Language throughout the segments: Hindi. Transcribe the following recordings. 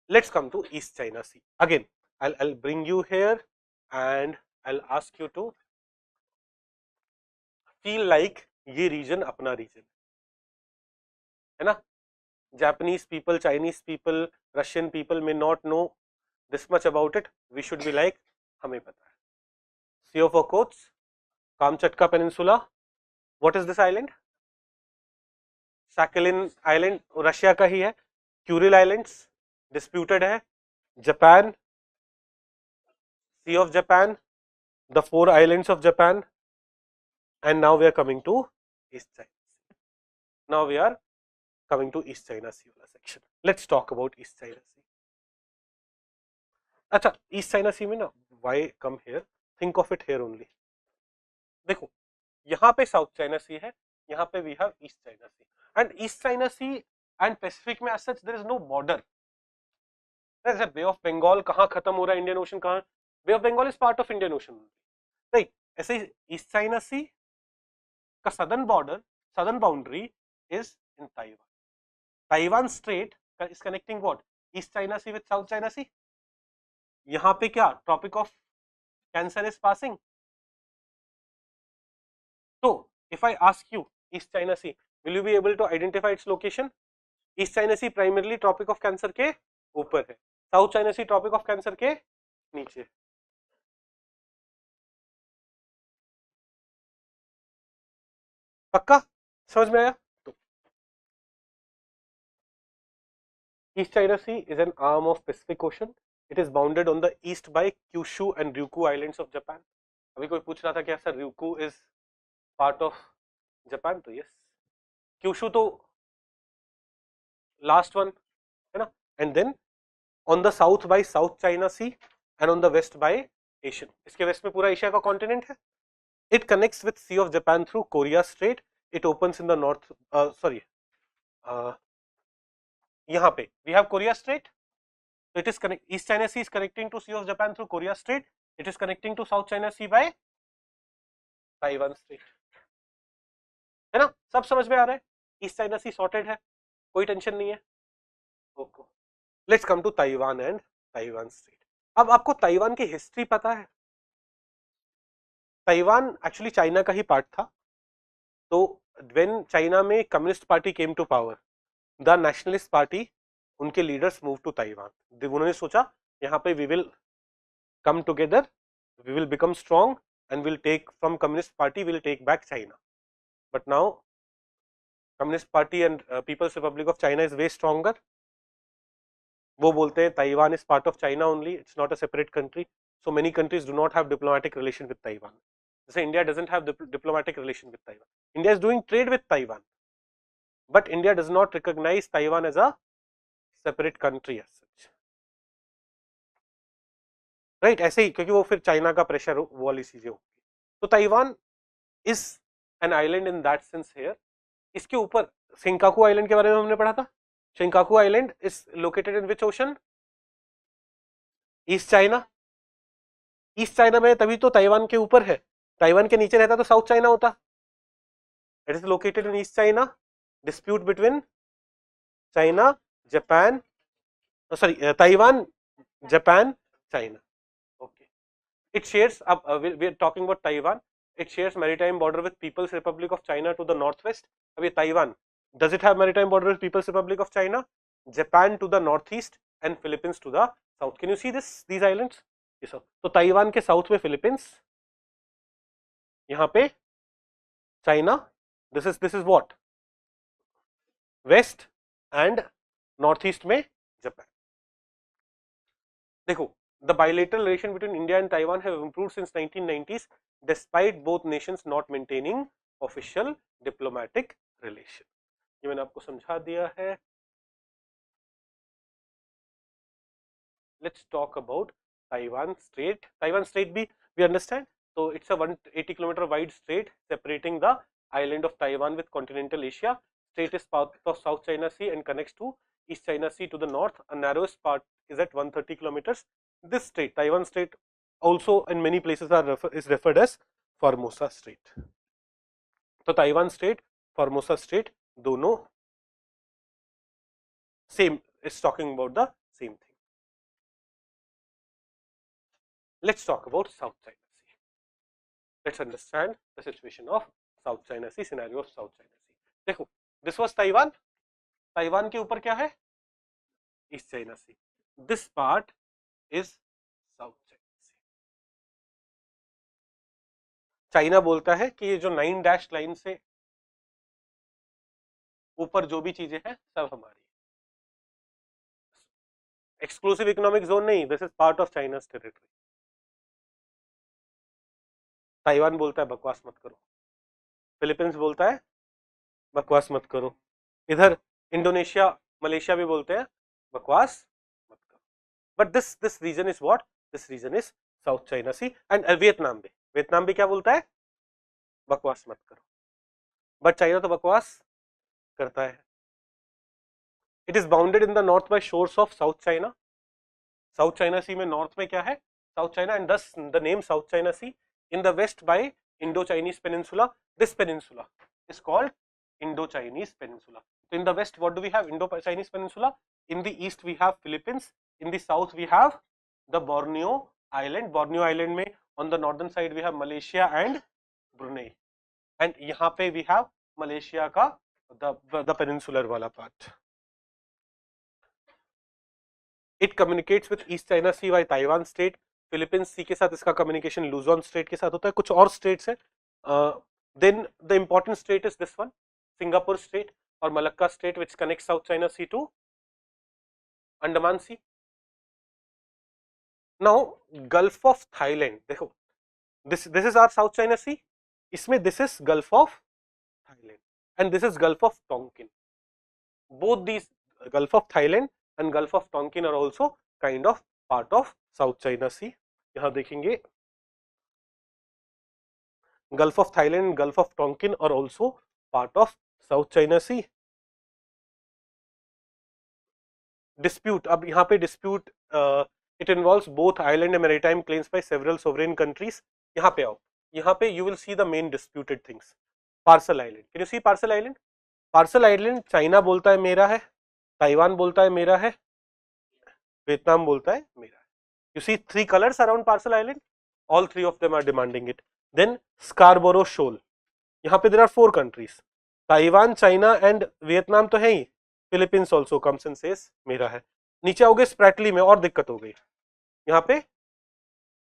Let's come to East China Sea. Again, I'll bring you here and I'll ask you to feel like ये region अपना region है ना. Japanese people, Chinese people, Russian people may not know this much about it. We should be like, हमें पता है. Sea of Okhotsk, Kamchatka Peninsula. What is this island? Sakhalin Island, Russia का ही है. Kuril Islands, disputed है. Japan, Sea of Japan, the 4 islands of Japan, and now we are coming to East China Sea. Now we are coming to East China Sea section. Let's talk about East China Sea. अच्छा, East China Sea में ना, why come here? Think of it here only. देखो, यहाँ पे South China Sea है, यहाँ पे we have East China Sea, and East China Sea and Pacific में as such there is no border. There is a Bay of Bengal, कहाँ खत्म हो रहा है Indian Ocean कहाँ? Bay of Bengal is part of Indian Ocean, right? ऐसे ही East China Sea का southern border, southern boundary is in Taiwan. Taiwan Strait is connecting what? East China Sea with South China Sea. यहाँ पे क्या? Tropic of Cancer is passing. So, if I ask you East China Sea, will you be able to identify its location? East China Sea primarily Tropic of Cancer के ऊपर है, South China Sea Tropic of Cancer के नीचे. पक्का समझ में आया? तो East China Sea is an arm of Pacific Ocean. It is bounded on the east by Kyushu and Ryukyu Islands of Japan. अभी कोई पूछ रहा था क्या sir Ryukyu is part of Japan? तो yes, Kyushu तो last one है ना. And then on the south by South China Sea and on the west by Asian. इसके वेस्ट में पूरा एशिया का कॉन्टिनेंट है. It connects with Sea of Japan through Korea Strait. It opens in the north. यहाँ पे we have Korea Strait. So it is connect. East China Sea is connecting to Sea of Japan through Korea Strait. It is connecting to South China Sea by Taiwan Strait. है ना, सब समझ में आ रहा है. East China Sea sorted है, कोई टेंशन नहीं है. Okay, let's come to Taiwan and Taiwan strait. अब आपको ताइवान की हिस्ट्री पता है? ताइवान एक्चुअली चाइना का ही पार्ट था. तो व्हेन चाइना में communist party came to power, the nationalist party, उनके लीडर्स मूव टू ताइवान. उन्होंने सोचा यहाँ पे we will come together, we will become strong and will take from communist party, will take back China. But now communist party and people's Republic of China is way stronger. वो बोलते हैं Taiwan is part of China only, it's not a separate country. So many countries do not have diplomatic relation with Taiwan. जैसे India doesn't have diplomatic relation with Taiwan. India is doing trade with Taiwan, but India does not recognize Taiwan as a separate country as such, right. ऐसे ही, क्योंकि वो फिर चाइना का प्रेशर वो वाली चीजें होगी. तो Taiwan is an island in that sense here. इसके ऊपर शिंकाकू आइलैंड के बारे में हमने पढ़ा था. Senkaku island is located in which ocean? East China. East China में, तभी तो ताइवान के ऊपर है. ताइवान के नीचे रहता तो साउथ चाइना होता. It is located in East China. Dispute between China, Japan, sorry Taiwan, Japan, China. Okay. It shares, अब we are talking about Taiwan. It shares maritime border with People's Republic of China to the north west. अब ये Taiwan, does it have maritime border with People's Republic of China, Japan to the northeast and Philippines to the south? Can you see these islands? Yes sir. तो ताइवान के साउथ में फिलीपींस, यहाँ पे China, this is what? West and north east में जापान. देखो, the bilateral relation between India and Taiwan have improved since 1990s despite both nations not maintaining official diplomatic relation. ये मैंने आपको समझा दिया है. Let's talk about Taiwan Strait. Taiwan Strait भी we understand. So it's a 180 kilometer wide strait separating the island of Taiwan with continental Asia. Strait is part of South China Sea and connects to East China Sea to the north. A narrowest part is at 130 kilometers. This strait, Taiwan Strait, also in many places is referred as Formosa Strait. तो Taiwan Strait, Formosa Strait, दोनों same, is talking about the same thing. Let's talk about South China Sea. Let's understand the situation of South China Sea, scenario of South China Sea. देखो, this was Taiwan. ताइवान के ऊपर क्या है? East China C. This part is south China sea. China बोलता है कि ये जो 9 डैश लाइन से ऊपर जो भी चीजें हैं सब हमारी. एक्सक्लूसिव इकोनॉमिक जोन नहीं, this is part of China's territory. Taiwan बोलता है बकवास मत करो. फिलीपींस बोलता है बकवास मत करो. इधर इंडोनेशिया मलेशिया भी बोलते हैं बकवास मत करो. But this region is what? This region is south China C. And Vietnam भी क्या बोलता है? बकवास मत करो. बट चाइना तो बकवास करता है. It is bounded in the north by shores of South China. South China Sea में नॉर्थ में क्या है? South China. And thus the name South China Sea. In the west by Indo Chinese peninsula. This peninsula is called Indo-Chinese Peninsula. So in the west, what do we have? Indo-Chinese Peninsula. In the east, we have Philippines. In the south, we have the Borneo Island. Borneo Island में on the northern side we have Malaysia and Brunei. And यहाँ पे we have Malaysia का the peninsular वाला part. It communicates with East China Sea by Taiwan Strait. Philippines Sea के साथ इसका communication Luzon Strait के साथ होता है. कुछ और states है. Then the important strait is this one, Singapore Strait or Malacca Strait, which connects South China Sea to Andaman Sea. Now Gulf of Thailand, देखो, this is our South China Sea. इसमें this is Gulf of Thailand and this is Gulf of Tonkin. Both these Gulf of Thailand and Gulf of Tonkin are also kind of part of South China Sea. यहाँ देखेंगे Gulf of Thailand and Gulf of Tonkin are also part of South China Sea. Dispute, अब यहाँ पे dispute it involves both island and maritime claims by several sovereign countries. यहाँ पे आओ, यहाँ पे you will see the main disputed things. Parcel Island, can you see Parcel Island? Parcel Island China बोलता है मेरा है, ताइवान बोलता है मेरा है, वियतनाम बोलता है मेरा है. You see 3 colors around Parcel Island, all 3 of them are demanding it. Then Scarborough Shoal, यहाँ पे there are 4 countries, Taiwan, China and Vietnam तो है ही, Philippines also comes and says मेरा है. नीचे आओगे स्प्रैटली में और दिक्कत हो गई, यहाँ पे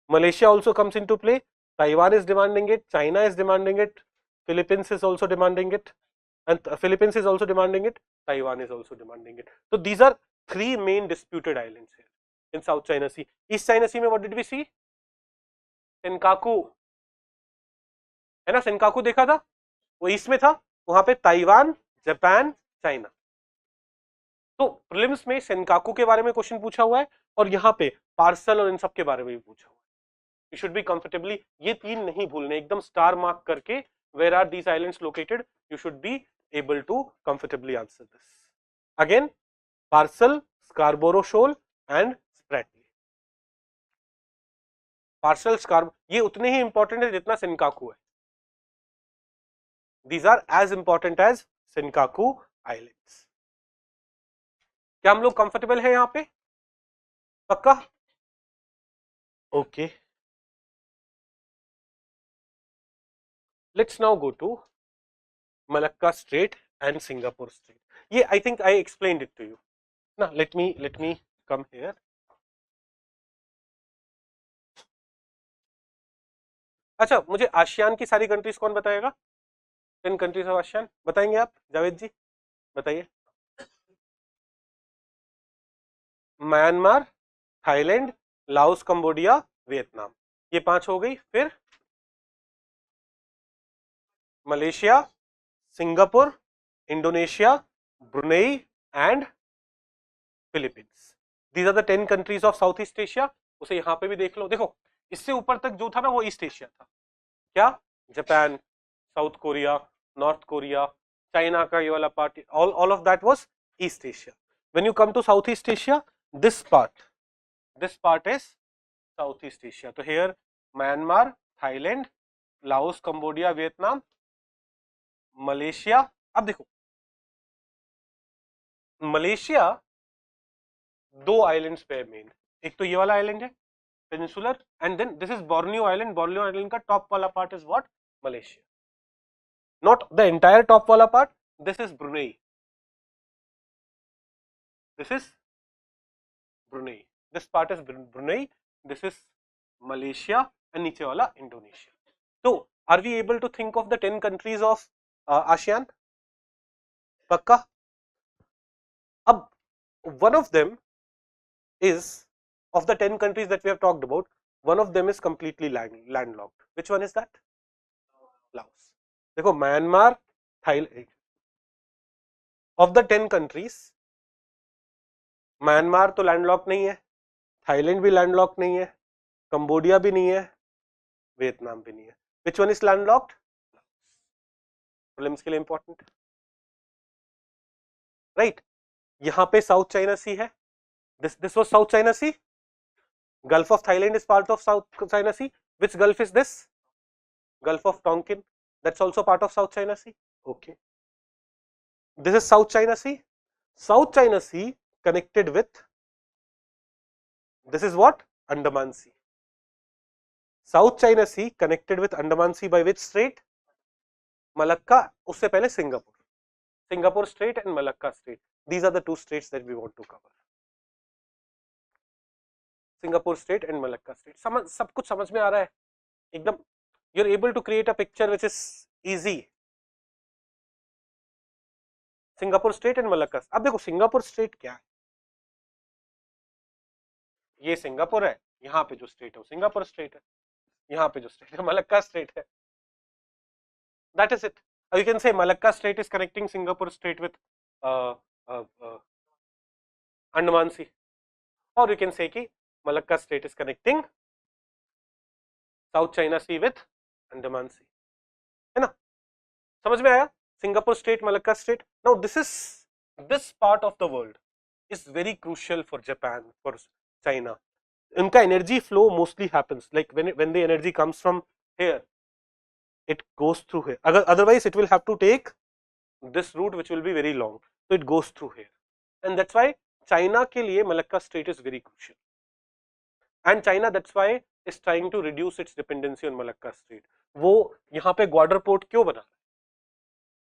Malaysia also comes into play. Taiwan is demanding it, China is demanding it, Philippines is also demanding it, and Philippines is also demanding it, Taiwan is also demanding it. तो these are 3 main disputed islands here in South China Sea. East China Sea में what did we see? Senkaku है ना, सेनकाकू देखा था, वो ईस्ट में था. वहां पे ताइवान, जापान, चाइना. तो प्रीलिम्स में सेनकाकू के बारे में क्वेश्चन पूछा हुआ है और यहाँ पे पार्सल और इन सब के बारे में भी पूछा हुआ है. यू शुड बी कंफर्टेबली, ये 3 नहीं भूलने, एकदम स्टार मार्क करके where are these islands located, you should be able to comfortably answer this. Again Paracel, Scarborough shoal and Spratly. Paracel, Scarborough ये उतने ही इंपॉर्टेंट है जितना सेनकाकू है. These are as important as Senkaku Islands. क्या हम लोग कंफर्टेबल है यहाँ पे? पक्का? Okay. Let's now go to Malacca Strait and Singapore Strait. ये I think I explained it to you. Now let me come here. अच्छा, मुझे आसियान की सारी कंट्रीज कौन बताएगा? 10 कंट्रीज ऑफ आसियान बताएंगे आप? जावेद जी बताइए. Myanmar, Thailand, Laos, Cambodia, Vietnam, ये 5 हो गई. फिर Malaysia, Singapore, Indonesia, Brunei and Philippines. These are the 10 countries of south east Asia. उसे यहां पे भी देख लो. देखो इससे ऊपर तक जो था ना वो ईस्ट एशिया था. क्या? Japan, south Korea, north Korea, China का ये वाला part, all of that was East Asia. When you come to Southeast Asia, this part is Southeast Asia. तो here Myanmar, Thailand, Laos, Cambodia, Vietnam, Malaysia. अब देखो मलेशिया 2 आइलैंड्स पे है मेन. एक तो ये वाला आइलैंड है peninsular, and then this is Borneo Island. Borneo Island का top वाला part is what? Malaysia. Not the entire top वाला part. This is Brunei. This is Brunei. This part is Brunei. This is Malaysia, and नीचे वाला Indonesia. So, are we able to think of the 10 countries of ASEAN? पक्का? अब one of them is, of the 10 countries that we have talked about, one of them is completely landlocked. Which one is that? Laos. देखो Myanmar, Thailand, of the 10 countries, Myanmar तो लैंडलॉक नहीं है, थाईलैंड भी लैंडलॉक नहीं है, कंबोडिया भी नहीं है, वियतनाम भी नहीं है. Which one is landlocked? Problems के लिए इंपॉर्टेंट, राइट? यहां पे साउथ चाइना सी है. This was South China Sea. Gulf of Thailand is part of South China Sea. Which Gulf is this? Gulf of Tonkin. That's also part of South China Sea. Okay. This is South China Sea. South China Sea connected with, this is what? Andaman Sea. South China Sea connected with Andaman Sea by which strait? Malacca. उससे पहले Singapore. Singapore Strait and Malacca Strait. These are the two straits that we want to cover. Singapore Strait and Malacca Strait. सब कुछ समझ में आ रहा है एकदम. You're able to create a picture which is easy. Singapore straight and Malacca. अब देखो सिंगापुर स्ट्रेट क्या है, ये सिंगापुर है, यहाँ पे जो स्ट्रेट है वो सिंगापुर स्ट्रेट है, यहाँ पे जो स्ट्रेट है मलक्का स्ट्रेट है. That is it. You can say Malacca strait is connecting Singapore strait with Andaman sea, और यू कैन से कि Malacca strait is connecting South China Sea with Andaman sea. है ना? समझ में आया? Singapore Strait, Malacca Strait. Now this part of the world is very crucial for Japan, for China. Unka energy flow mostly happens like when the energy comes from here, it goes through here. Otherwise, it will have to take this route, which will be very long. So it goes through here, and that's why China के लिए Malacca Strait is very crucial. And China, that's why, is trying to reduce its dependency on Malacca Strait. वो यहाँ पे ग्वाडर पोर्ट क्यों बना?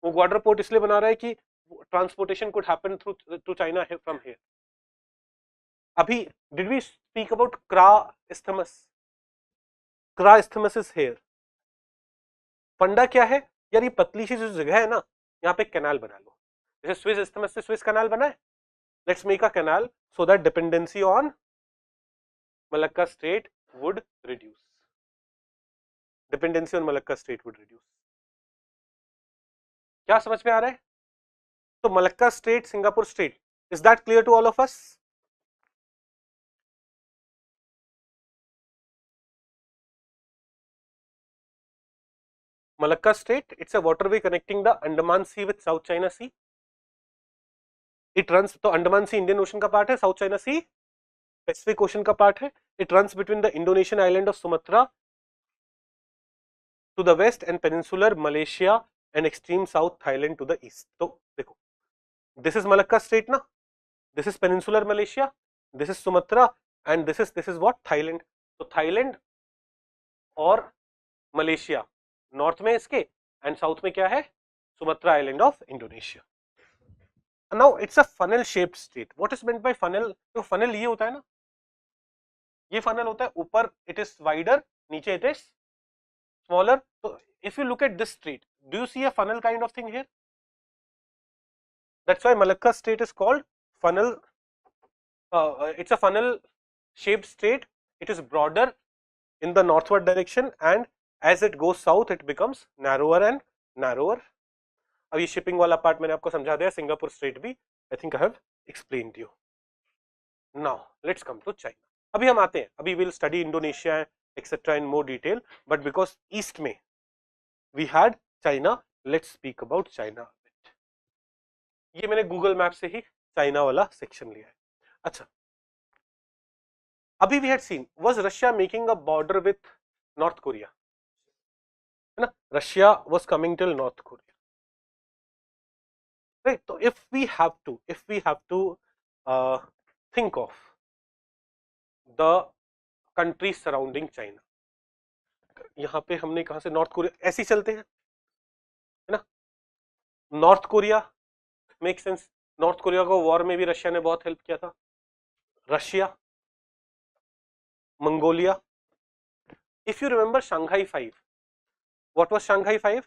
वो ग्वाडर पोर्ट इसलिए बना रहा है कि transportation could happen through to China from here. अभी did we speak about Kra Isthmus? Kra Isthmus is here. फंडा क्या है यार? ये पतली सी जो जगह है ना, यहाँ पे कैनाल बना लो. जैसे स्विस इस्थमस से स्विस कैनाल बना है, let's make a canal so that dependency on Malacca strait would reduce. Dependency on Malacca strait would reduce. क्या समझ में आ रहा है? तो Malacca strait, Singapore strait, is that clear to all of us? Malacca Strait, it's a waterway connecting the Andaman Sea with South China Sea. It runs, तो Andaman Sea Indian Ocean का part है, South China Sea Pacific Ocean का part है. It runs between the Indonesian island of Sumatra to the west and peninsular Malaysia and extreme south Thailand to the east. तो देखो, this is Malacca Strait ना, this is peninsular Malaysia, this is Sumatra, and this is what? Thailand. तो Thailand और मलेशिया नॉर्थ में इसके, एंड साउथ में क्या है? Sumatra island of Indonesia. Now it's a funnel shaped strait. What is meant by funnel? तो फनल ये होता है ना, ये फनल होता है, ऊपर इट इज वाइडर, नीचे इट इज स्मॉलर. तो if you look at this strait, do you see a funnel kind of thing here? That's why Malacca strait is called funnel. It's a funnel shaped strait. It is broader in the northward direction, and as it goes south it becomes narrower and narrower. अब ये शिपिंग वाला पार्ट मैंने आपको समझा दिया. सिंगापुर स्ट्रेट भी I think I have explained you. Now let's come to China. अभी हम आते हैं, अभी will study Indonesia etcetera in more detail, but because east में we had China, let's speak about China. ये मैंने गूगल मैप से ही चाइना वाला सेक्शन लिया है. अच्छा, अभी we had seen, was Russia making a border with North Korea? है ना, Russia was coming till North Korea, right? तो if we have to think of the countries surrounding China. यहाँ पे हमने कहा से नॉर्थ कोरिया, ऐसे ही चलते हैं, है ना। North Korea make sense, north Korea को वॉर में भी रशिया ने बहुत हेल्प किया था। Russia, Mongolia, if you remember Shanghai five, what was Shanghai five?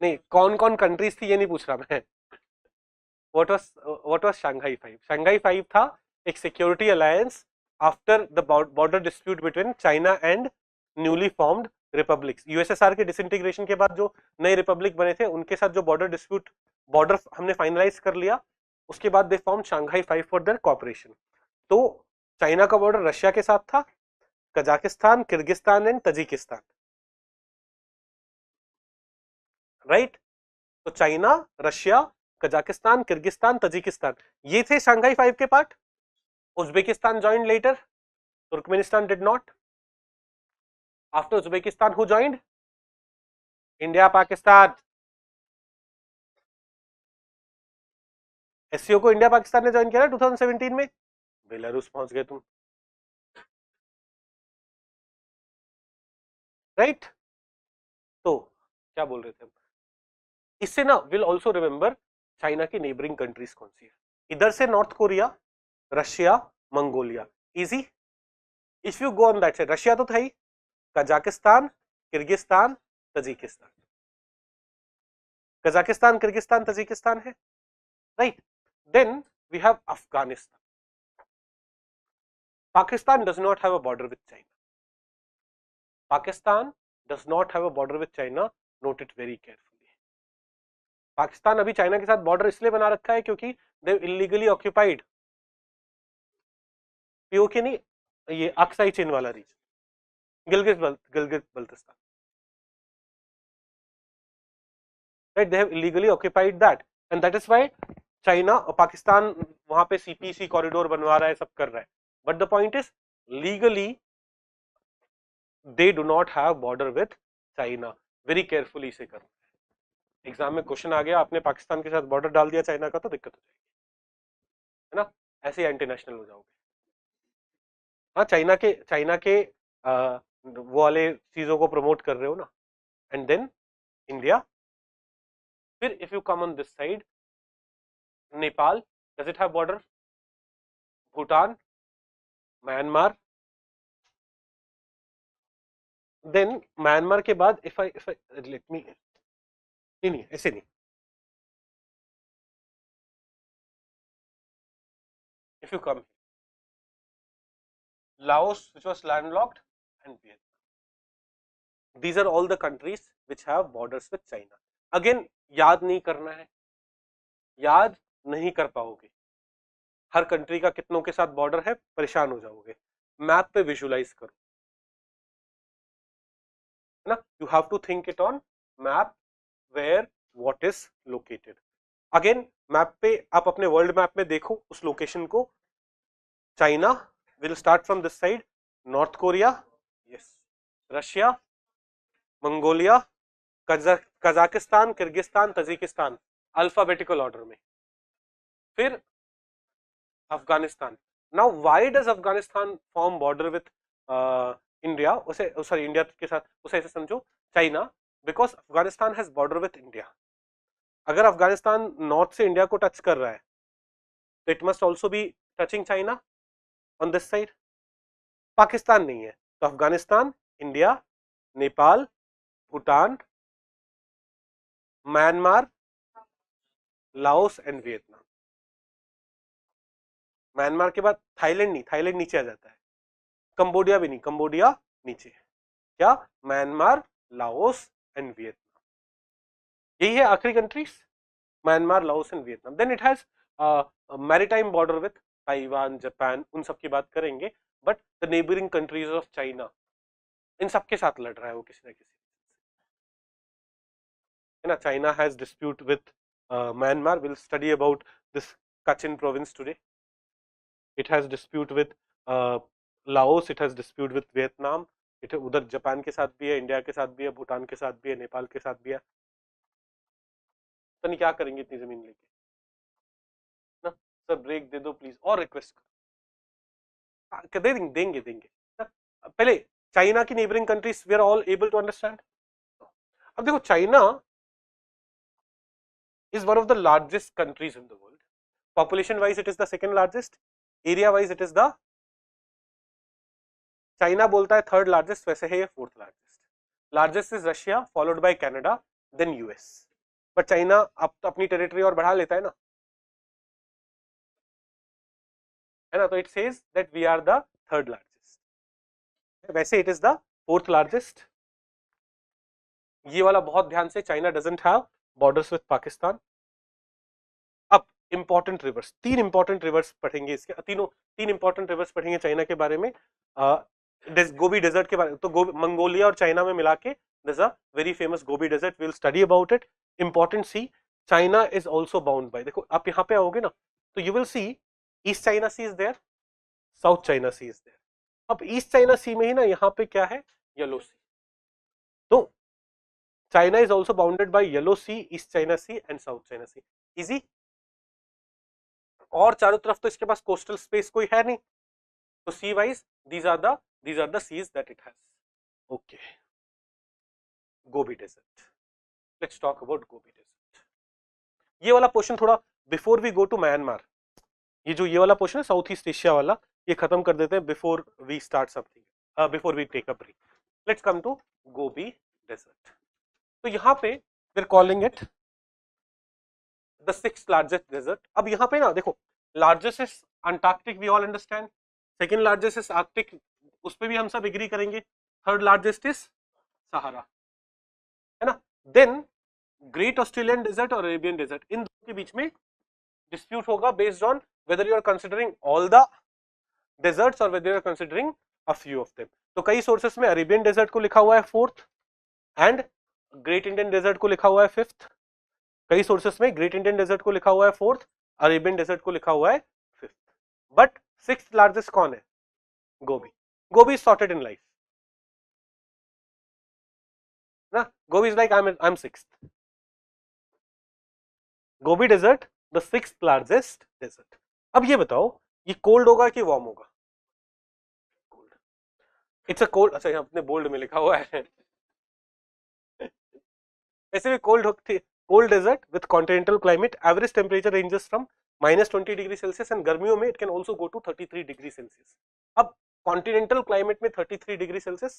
नहीं, कौन कौन कंट्रीज थी ये नहीं पूछ रहा मैं, what was Shanghai five? Shanghai five था एक security alliance after the border dispute between China and newly formed republics. USSR के डिसइंटीग्रेशन के बाद जो नए रिपब्लिक बने थे उनके साथ जो बॉर्डर हमने फाइनलाइज कर लिया, उसके बाद they form Shanghai five for their cooperation. तो चाइना का बॉर्डर रशिया के साथ था, Kazakhstan, Kyrgyzstan and Tajikistan, right. तो China, Russia, Kazakhstan, Kyrgyzstan, Tajikistan, ये थे शंघाई फाइव के part. Uzbekistan joined later, Turkmenistan did not. After Uzbekistan who joined? India, Pakistan. SCO को इंडिया पाकिस्तान ने ज्वाइन किया 2017 में, बेलारूस पहुंच गए तुम, राइट। तो क्या बोल रहे थे हम? इससे ना विल ऑल्सो रिमेंबर चाइना की नेबरिंग कंट्रीज कौन सी है। इधर से North Korea, Russia, Mongolia, easy. If you go on that side, Russia तो था ही, Kazakhstan, Kyrgyzstan, Tajikistan, Kazakhstan, Kyrgyzstan, Tajikistan है, right. Then we have Afghanistan. Pakistan does not have a border with China. Pakistan does not have a border with China. Note it very carefully. Pakistan अभी चाइना के साथ बॉर्डर इसलिए बना रखा है क्योंकि दे इलीगली ऑक्यूपाइड पीओके, नहीं, ये अक्साई चीन वाला region, Gilgit Baltistan, right. They have illegally occupied that and that is why China और पाकिस्तान वहां पे सीपीसी कॉरिडोर बनवा रहा है, सब कर रहा है। But the point is legally they do not have border with China. Very carefully इसे करो। एग्जाम में क्वेश्चन आ गया, आपने पाकिस्तान के साथ बॉर्डर डाल दिया चाइना का, तो दिक्कत हो जाएगी, है ना। ऐसे एंटी नेशनल हो जाओगे। हाँ, चाइना के वो वाले चीजों को प्रमोट कर रहे हो ना। एंड देन इंडिया, फिर if you come on this side, Nepal, does it have border? Bhutan, Myanmar, then Myanmar के बाद इफ आई लेट मी, नहीं नहीं ऐसे नहीं, if you come, Laos, which was landlocked, and Vietnam. These are all the countries which have borders with China. Again, याद नहीं करना है, याद नहीं कर पाओगे। हर कंट्री का कितनों के साथ बॉर्डर है, परेशान हो जाओगे। मैप पे विजुलाइज करो, है ना। You have to think it on map where what is located. Again map पे आप अपने वर्ल्ड मैप में देखो उस लोकेशन को। China will start from this side, north Korea, yes, Russia, Mongolia, Kazakhstan, Kyrgyzstan, Tajikistan, alphabetical order में, फिर Afghanistan. Now why does Afghanistan form border with India, उसे सॉरी इंडिया के साथ, उसे ऐसे समझो China, because Afghanistan has border with India. अगर अफगानिस्तान नॉर्थ से इंडिया को टच कर रहा है तो it must also be touching China on this side. Pakistan नहीं है तो Afghanistan, India, Nepal, Bhutan, Myanmar, Laos and Vietnam. Myanmar के बाद थाईलैंड नहीं, थाईलैंड नीचे आ जाता है। कंबोडिया भी नहीं, कंबोडिया नीचे है। क्या? म्यांमार, लाओस एंड वियतनाम, यही है आखिरी countries, Myanmar, Laos and Vietnam. Then it has maritime border with Taiwan, Japan, उन सब की बात करेंगे। But the neighbouring countries of China, इन सब के साथ लड़ रहा है वो किसी ना किसी, है ना। China has dispute with Myanmar, will study about this Kochin province today. It has dispute with Laos, it has dispute with Vietnam, it उधर जापान के साथ भी है, इंडिया के साथ भी है, भूटान के साथ भी है, नेपाल के साथ भी है। तो नहीं क्या करेंगे इतनी जमीन लेके ना। सर ब्रेक दे दो प्लीज, और रिक्वेस्ट देंगे देंगे देंगे। पहले चाइना की neighbouring countries we are all able to understand. अब देखो China is one of the largest countries in the world. Population wise it is the second largest, area wise it is the, China बोलता है थर्ड लार्जेस्ट, वैसे है ये fourth largest. Largest is Russia followed by Canada then US, but China अब तो अपनी टेरिटरी और बढ़ा लेता है ना, है ना, तो it says that we are the third largest, वैसे it is the fourth largest. ये वाला बहुत ध्यान से, China doesn't have borders with Pakistan. अब इंपॉर्टेंट रिवर्स, तीन इंपॉर्टेंट रिवर्स पढ़ेंगे इसके, तीन इंपॉर्टेंट रिवर्स पढ़ेंगे चाइना के बारे में, गोबी डेजर्ट के बारे में। तो मंगोलिया और चाइना में मिला के there's a very famous Gobi desert, we'll study about it. Important see, China is also bound by, देखो आप यहाँ पे आओगे ना तो you will see East China Sea is there, South China Sea is there. अब East China Sea में ही ना यहाँ पे क्या है, Yellow Sea. तो China is also bounded by Yellow Sea, East China Sea and South China Sea. Easy? और चारों तरफ तो इसके पास कोस्टल स्पेस कोई है नहीं, तो sea wise these are the seas that it has. Okay. Gobi desert, let's talk about Gobi desert. ये वाला पोर्शन थोड़ा before we go to Myanmar, ये वाला पोर्शन है साउथ ईस्ट एशिया वाला, ये खत्म कर देते हैं before we start something, before we take a break. Let's come to Gobi desert. तो यहाँ पे we are calling it the sixth largest desert. अब यहाँ पे ना देखो, largest is Antarctic, we all understand, second largest is Arctic, उस पर भी हम सब एग्री करेंगे, थर्ड लार्जेस्ट इज सहारा, है ना। देन ग्रेट ऑस्ट्रेलियन डेजर्ट और अरेबियन डेजर्ट, इन दोनों के बीच में डिस्प्यूट होगा based on whether you are considering all the deserts और whether you are considering a few of them. तो कई सोर्सेस में अरेबियन डेजर्ट को लिखा हुआ है fourth and great Indian desert को लिखा हुआ है फिफ्थ, कई सोर्सेस में ग्रेट इंडियन डेजर्ट को लिखा हुआ है फोर्थ, अरेबियन डेजर्ट को लिखा हुआ है फिफ्थ, बट सिक्स्थ लार्जेस्ट कौन है, Gobi. Gobi is sorted in life ना, Gobi is like I am sixth, Gobi desert the sixth largest desert. अब ये बताओ ये कोल्ड होगा कि वार्म होगा, कोल्ड, इट्स अ कोल्ड, अच्छा यहाँ अपने बोल्ड में लिखा हुआ है ऐसे भी cold desert with continental climate, average temperature ranges from -20 degree Celsius and गर्मियों में it can also go to 33 degree Celsius. अब कॉन्टिनेंटल क्लाइमेट में 33 degree Celsius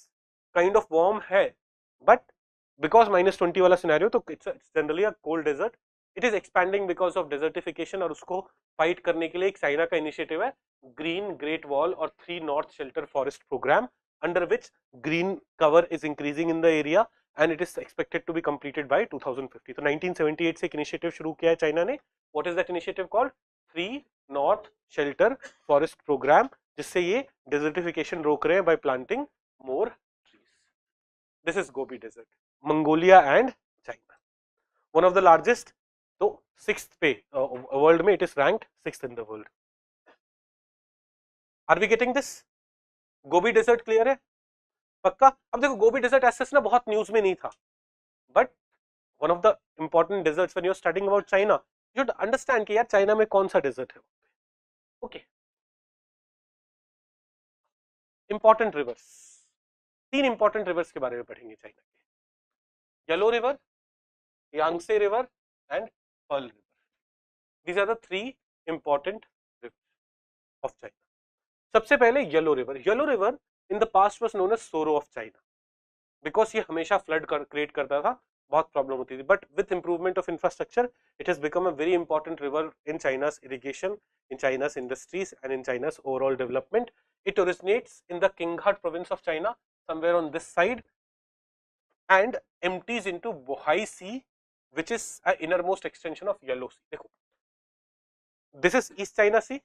kind of warm है, बट बिकॉज -20 वाला सिनेरियो, तो it's generally a cold desert. It is expanding because of desertification, और उसको फाइट करने के लिए एक चाइना का इनिशिएटिव है ग्रीन ग्रेट वॉल और 3 north shelter forest programme, under which green cover is increasing in the area and it is expected to be completed by 2050। तो 1978 से एक इनिशिएटिव शुरू किया है चाइना ने। What is that initiative called, 3 north shelter forest programme, जिससे ये डेजर्टिफिकेशन रोक रहे हैं by planting more trees. This is Gobi desert, Mongolia and China, one of the largest. तो सिक्स्थ पे वर्ल्ड में it is ranked sixth in the world. Are we getting this? Gobi desert clear है पक्का? अब देखो गोबी डेजर्ट एसेस ना बहुत न्यूज में नहीं था, but one of the important deserts when you are studying about China, you should understand कि यार चाइना में कौन सा डेजर्ट है। Okay, important rivers, 3 important rivers के बारे में पढ़ेंगे चाइना के, yellow river, Yangtze river and pearl river. These are the 3 important river of China. सबसे पहले yellow river. Yellow river in the past was known as sorrow of China, because ये हमेशा फ्लड क्रिएट करता था, बहुत प्रॉब्लम होती थी, but with improvement of infrastructure it has become a very important river in चाइना's irrigation, in China's industries and in China's overall development. It originates in the Qinghai province of China, somewhere on this side, and empties into Bohai Sea, which is an innermost extension of Yellow Sea. देखो, this is East China Sea,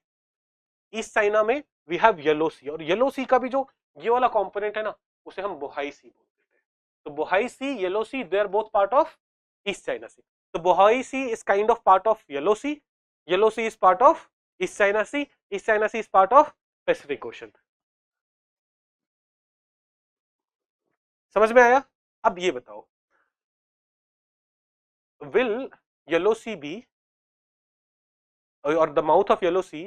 east China में वी हैव येलो सी, और येलो सी का भी जो ये वाला कंपोनेंट है ना, उसे हम बोहाई सी बोलते हैं। तो Bohai Sea, Yellow Sea, they are both part of East China Sea. तो Bohai Sea is kind of part of Yellow Sea is part of East China Sea is part of Pacific Ocean. समझ में आया? अब ये बताओ, विल येलो सी बी और the mouth of Yellow Sea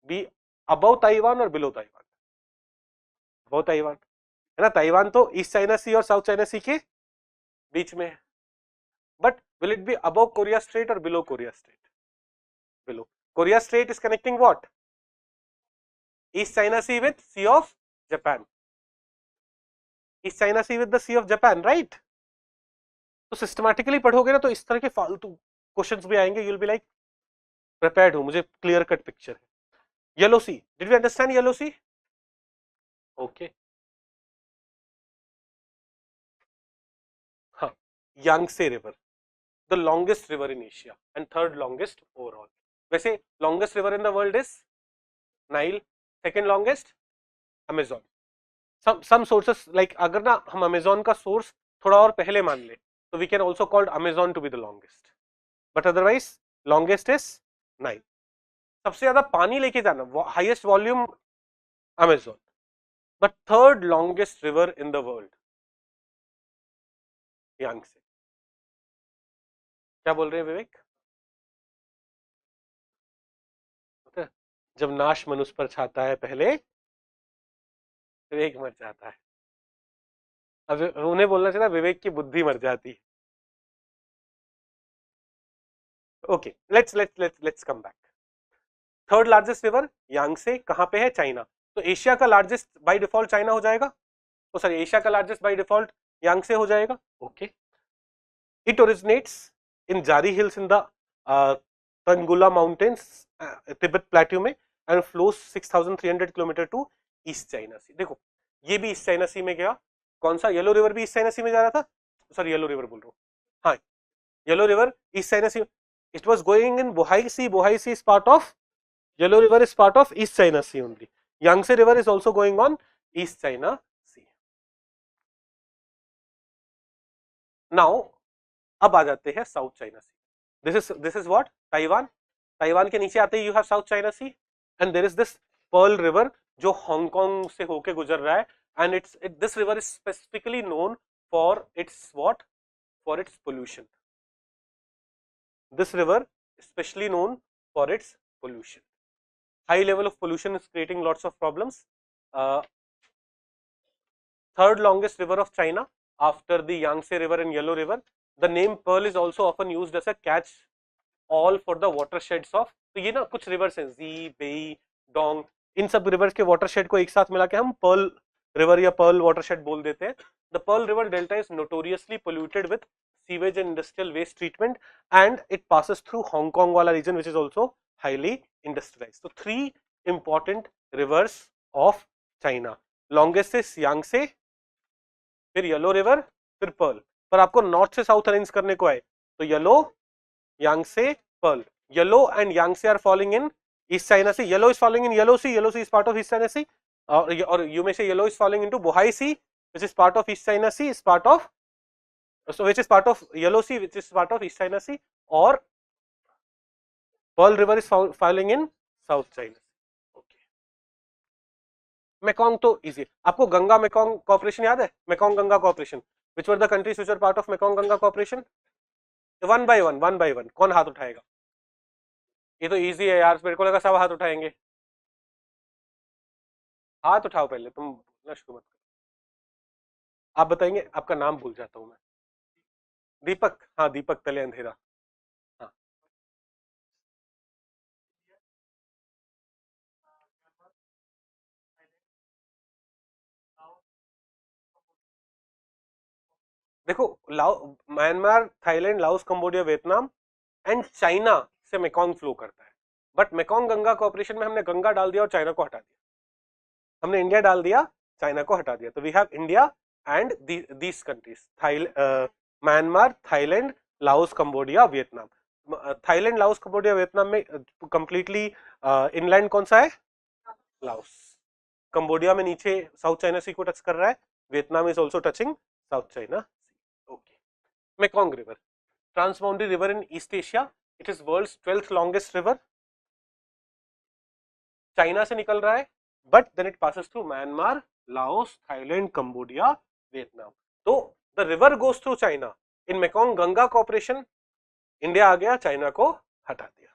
be above Taiwan or below Taiwan? वो ताइवान है ना, ताइवान तो ईस्ट चाइना सी और साउथ चाइना सी के बीच में है, but will it be above Korea strait और below Korea strait? Below. Korea strait is connecting what? East China Sea with Sea of Japan. East China Sea with the Sea of Japan, right? तो सिस्टमैटिकली पढ़ोगे ना तो इस तरह के फालतू क्वेश्चंस भी आएंगे, you will be like prepared हूं, मुझे क्लियर कट पिक्चर है. Yellow Sea, did we understand Yellow Sea? Okay. हाँ, Yangtze river, the longest river in Asia and third longest overall. वैसे longest river in the world is Nile, second longest Amazon. some sources like अगर ना हम अमेजोन का सोर्स थोड़ा और पहले मान ले तो we can also called Amazon to be the longest, but otherwise longest is Nile. सबसे ज्यादा पानी लेके जाना, highest volume Amazon, but third longest river in the world Yangtze. क्या बोल रहे हैं विवेक? जब नाश मनुष्य पर छाता है पहले विवेक मर जाता है. अब उन्हें बोलना चाहिए विवेक की बुद्धि मर जाती है. Okay, let's come back. Third largest river यांगसे कहां पे है? चाइना. तो एशिया का लार्जेस्ट बाय डिफॉल्ट चाइना हो जाएगा, तो सॉरी एशिया का लार्जेस्ट बाय डिफॉल्ट यांगसे हो जाएगा. Okay. It originates in Jari Hills in the Tanggula Mountains Tibet plateau में and flows 6300 kilometre to East China Sea. देखो ये भी ईस्ट चाइना सी में गया. कौन सा? येलो रिवर भी ईस्ट चाइना सी में जा रहा था. सॉरी येलो रिवर बोल रहा हूँ, हाँ Yellow River East China Sea. It was going in Bohai Sea. Bohai Sea is part of Yellow River, is part of East China Sea only. Yangtze River is also going on East China Sea. Now अब आ जाते हैं South China C. This is what? Taiwan. Taiwan के नीचे आते ही you have South China C and there is this Pearl River जो हांगकांग से होके गुजर रहा है. And this river is specifically known for its what? For its pollution. This river especially known for its pollution. High level of pollution is creating lots of problems. Third longest river of China after the Yangtze river and Yellow river. The name Pearl is also often used as a catch all for the watersheds of. तो ये ना कुछ रिवर्स हैं, जी, बेई, डोंग, इन सब रिवर्स के वाटरशेड को एक साथ मिला के हम पर्ल रिवर या पर्ल वाटरशेड बोल देते हैं. The pearl river delta is notoriously polluted with sewage and industrial waste treatment and it passes through Hong Kong wala region which is also highly industrialized. So three important rivers of China. Longest is Yangtze, फिर येलो रिवर, फिर पर्ल. पर आपको नॉर्थ से साउथ अरेंज करने को है तो Yellow, Yangtze, Pearl. Yellow and Yangtze are falling in East China Sea. Yellow is falling in Yellow Sea. Yellow Sea is part of East China Sea. और you may say Yellow is falling into Bohai Sea which is part of East China Sea, is part of which is part of Yellow Sea, which is part of East China Sea, or Pearl River is falling in South China Sea. Okay. Mekong तो easy. आपको गंगा मेकोंग कॉर्पोरेशन याद है? Mekong Ganga corporation. Which were the countries which were part of Mekong Ganga Cooperation? One by one. कौन हाथ उठाएगा? ये तो easy है यार, मेरे को लगा सब हाथ उठाएंगे. हाथ उठाओ पहले, तुम बोलना शुरू मत करो. आप बताएंगे? आपका नाम भूल जाता हूं मैं. दीपक. हाँ दीपक तले अंधेरा. हाँ देखो, Myanmar, Thailand, Laos, Cambodia, Vietnam and China से मेकोंग फ्लो करता है. बट मेकोंग गंगा कॉर्पोरेशन में हमने गंगा डाल दिया और चाइना को हटा दिया. हमने इंडिया डाल दिया, चाइना को हटा दिया. तो we have India and these countries, Myanmar, Thailand, Laos, Cambodia, Vietnam. Thailand, Laos, Cambodia, Vietnam में कंप्लीटली इनलैंड कौन सा है? लाओस. कंबोडिया में नीचे साउथ चाइना सी को टच कर रहा है. Vietnam is also touching South China Sea. Okay. Mekong River, transboundary river in East Asia. It is world's 12th longest river. China से निकल रहा है but then it passes through Myanmar, Laos, Thailand, Cambodia, Vietnam. तो the river goes through China. In Mekong Ganga corporation India आ गया, चाइना को हटा दिया.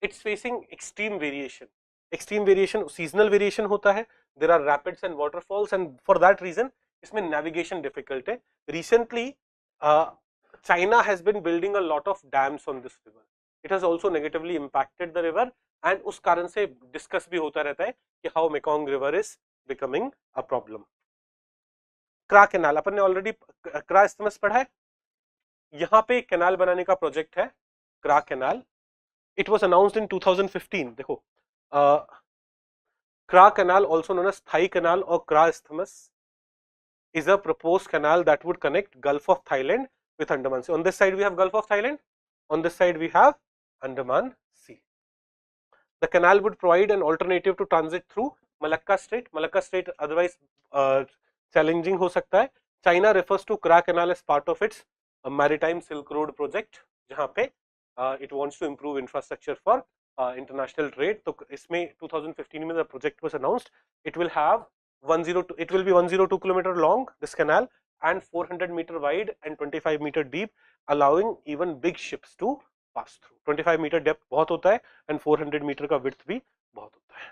It's facing extreme variation. Extreme variation, seasonal variation होता है, there are rapids and waterfalls, and for that reason इसमें नेविगेशन डिफिकल्ट है. Recently China has been building a lot of dams on this river. It has also negatively impacted the river, and उस कारण से डिस्कस भी होता रहता है कि how Mekong River is becoming a problem. Kra canal अपन ने ऑलरेडी क्रा इस्थमस पढ़ा है. यहाँ पे कैनाल बनाने का प्रोजेक्ट है क्रा canal. It was announced in 2015. देखो क्रा canal, also known as Thai Canal or Kra Isthmus, is a proposed canal that would connect Gulf of Thailand with Andaman Sea. On this side we have Gulf of Thailand, on this side we have Andaman Sea. The canal would provide an alternative to transit through Malacca Strait. Malacca Strait otherwise challenging हो सकता है. China refers to Kra Canal as part of its maritime Silk Road project, जहाँ पे it wants to improve infrastructure for international trade. तो इसमें 2015 में the project was announced. It will have 102. It will be 102 kilometer long, this canal, and 400 meter wide and 25 meter deep, allowing even big ships to pass through. 25 meter depth बहुत होता है and 400 meter का width भी बहुत होता है.